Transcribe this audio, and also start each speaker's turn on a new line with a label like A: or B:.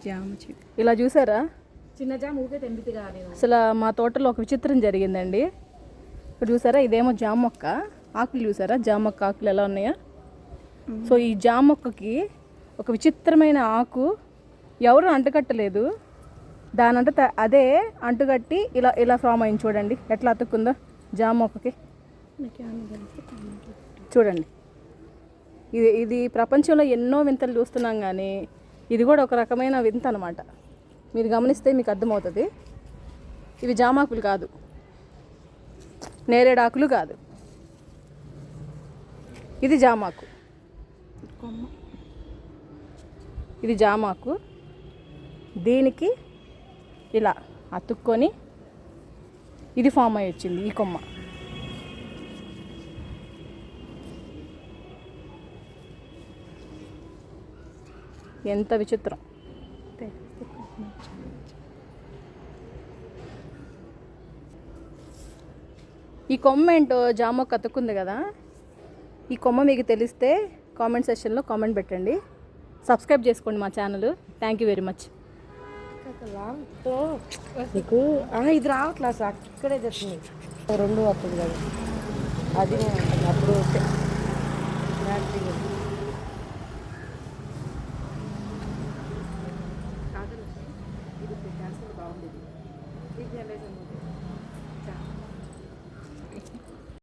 A: జామ చెట్టు
B: ఇలా చూసారా?
A: చిన్న జామ ఊకే తెంపితే కాదు.
B: అసలు మా తోటలో ఒక విచిత్రం జరిగిందండి. ఇక్కడ చూసారా, ఇదేమో జామ మొక్క. ఆకులు చూసారా, జామ మొక్క ఆకులు ఎలా ఉన్నాయో. సో ఈ జామ మొక్కకి ఒక విచిత్రమైన ఆకు ఎవరు అంటుకట్టలేదు, దానంటే అదే అంటుకట్టి ఇలా ఇలా ఫామ్ అయింది. చూడండి ఎట్లా అతుక్కుందో జామ మొక్కకి. చూడండి, ఇది ప్రపంచంలో ఎన్నో వింతలు చూస్తున్నాం, కానీ ఇది కూడా ఒక రకమైన వింత అనమాట. మీరు గమనిస్తే మీకు అర్థమవుతుంది. ఇవి జామాకులు కాదు, నేరేడాకులు కాదు, ఇది జామాకు. ఇది జామాకు. దీనికి ఇలా అతుక్కొని ఇది ఫామ్ అయ్యి వచ్చింది ఈ కొమ్మ. ఎంత విచిత్రం. ఈ కొమ్మ ఏంటో జామొక్క అతుక్కుంది కదా, ఈ కొమ్మ మీకు తెలిస్తే కామెంట్ సెక్షన్లో కామెంట్ పెట్టండి. సబ్స్క్రైబ్ చేసుకోండి మా channel. Thank you very much.
A: నీకు ఇది రావట్లే సార్, ఇక్కడే తెచ్చింది 2 వస్తుంది కదా, అది అప్పుడు బాగుండేది.